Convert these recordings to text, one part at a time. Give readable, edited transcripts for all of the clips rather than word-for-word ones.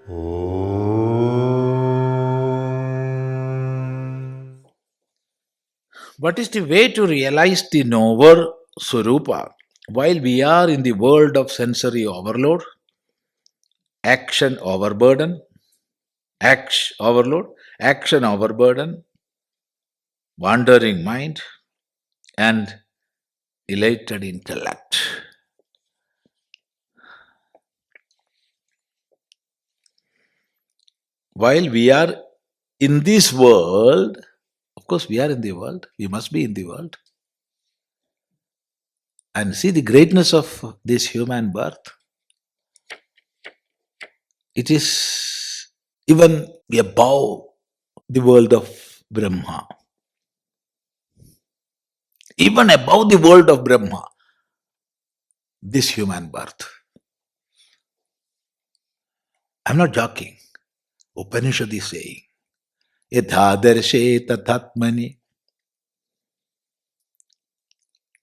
What is the way to realize the knower Swaroopa while we are in the world of sensory overload, action overburden, action overburden, wandering mind, and elated intellect? While we are in this world, of course, we are in the world, we must be in the world, and see the greatness of this human birth. It is even above the world of Brahma, even above the world of Brahma, this human birth. I'm not joking. Upanishad is saying, Yadhadarshe tathatmani.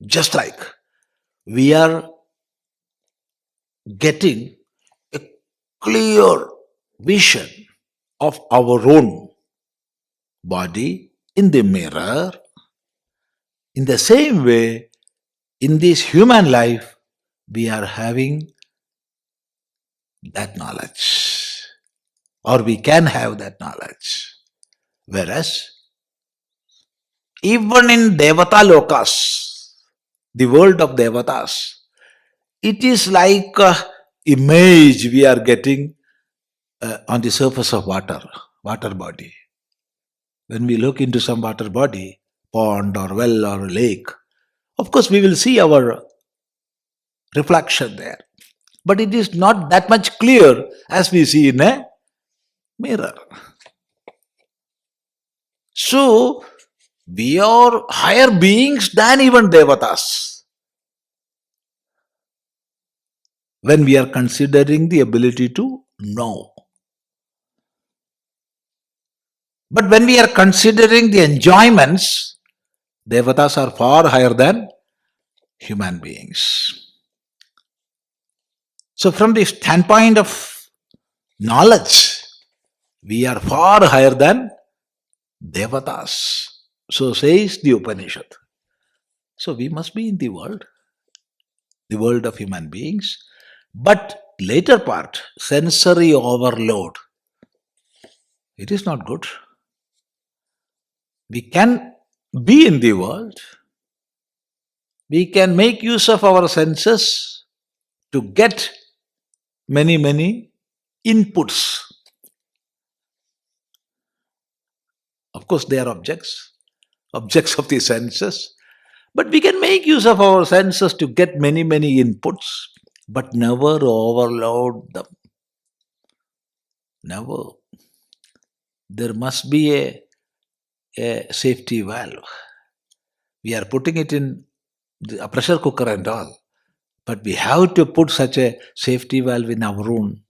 Just like we are getting a clear vision of our own body in the mirror, in the same way, in this human life, we are having that knowledge, or we can have that knowledge. Whereas, even in Devata Lokas, the world of Devatas, it is like an image we are getting on the surface of water body. When we look into some water body, pond or well or lake, of course we will see our reflection there. But it is not that much clear as we see in a mirror. So, we are higher beings than even Devatas when we are considering the ability to know. But when we are considering the enjoyments, Devatas are far higher than human beings. So, from the standpoint of knowledge, we are far higher than Devatas. So says the Upanishad. So we must be in the world of human beings. But later part, sensory overload, it is not good. We can be in the world. We can make use of our senses to get many inputs. Of course, they are objects of the senses. But we can make use of our senses to get many inputs, but never overload them. Never. There must be a safety valve. We are putting it in a pressure cooker and all, but we have to put such a safety valve in our own.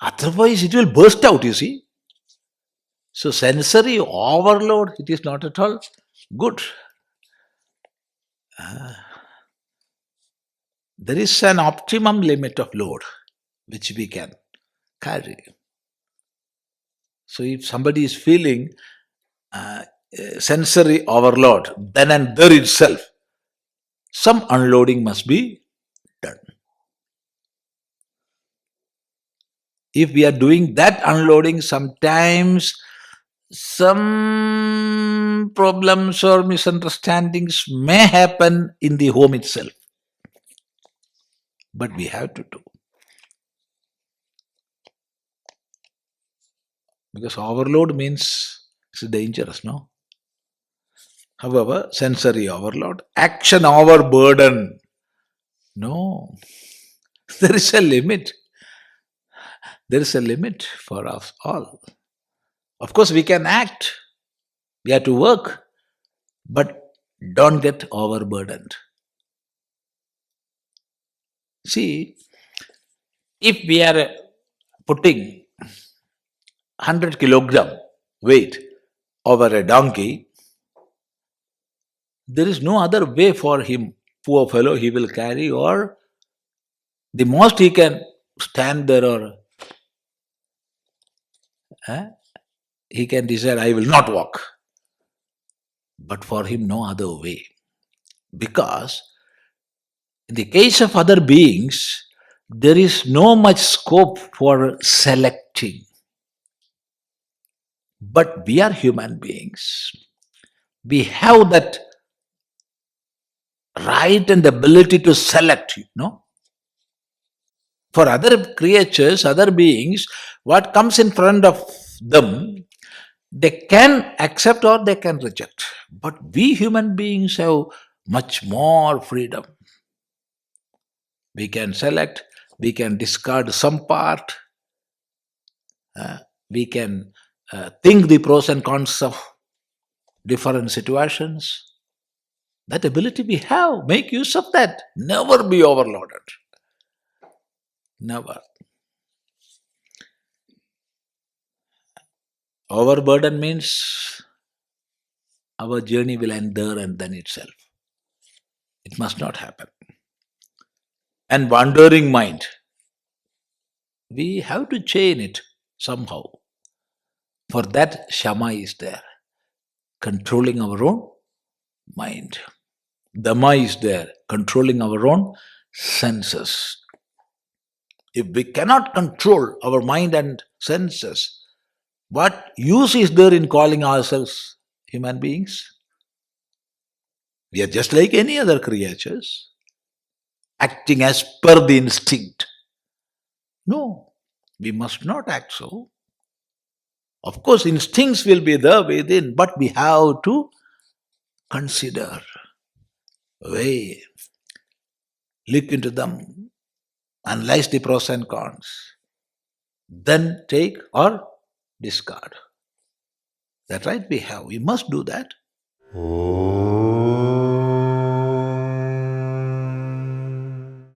Otherwise, it will burst out, you see. So, sensory overload, it is not at all good. There is an optimum limit of load which we can carry. So, if somebody is feeling sensory overload, then and there itself, some unloading must be done. If we are doing that unloading, sometimes some problems or misunderstandings may happen in the home itself. But we have to do. Because overload means it's dangerous, no? However, sensory overload, action overburden. No. There is a limit. There is a limit for us all. Of course, we can act. We have to work. But don't get overburdened. See, if we are putting 100 kilogram weight over a donkey, there is no other way for him. Poor fellow, he will carry, or the most he can stand there or he can decide, I will not walk. But for him, no other way. Because in the case of other beings, there is no much scope for selecting. But we are human beings. We have that right and ability to select, For other creatures, other beings, what comes in front of them, they can accept or they can reject. But we human beings have much more freedom. We can select, we can discard some part, we can think the pros and cons of different situations. That ability we have, make use of that. Never be overloaded. Never. Overburden means our journey will end there and then itself. It must not happen. And wandering mind, we have to chain it somehow. For that, Shama is there, controlling our own mind. Dhamma is there, controlling our own senses. If we cannot control our mind and senses, what use is there in calling ourselves human beings? We are just like any other creatures, acting as per the instinct. No, we must not act so. Of course, instincts will be there within, but we have to consider, weigh, look into them, analyze the pros and cons, then take or discard. That right we have. We must do that.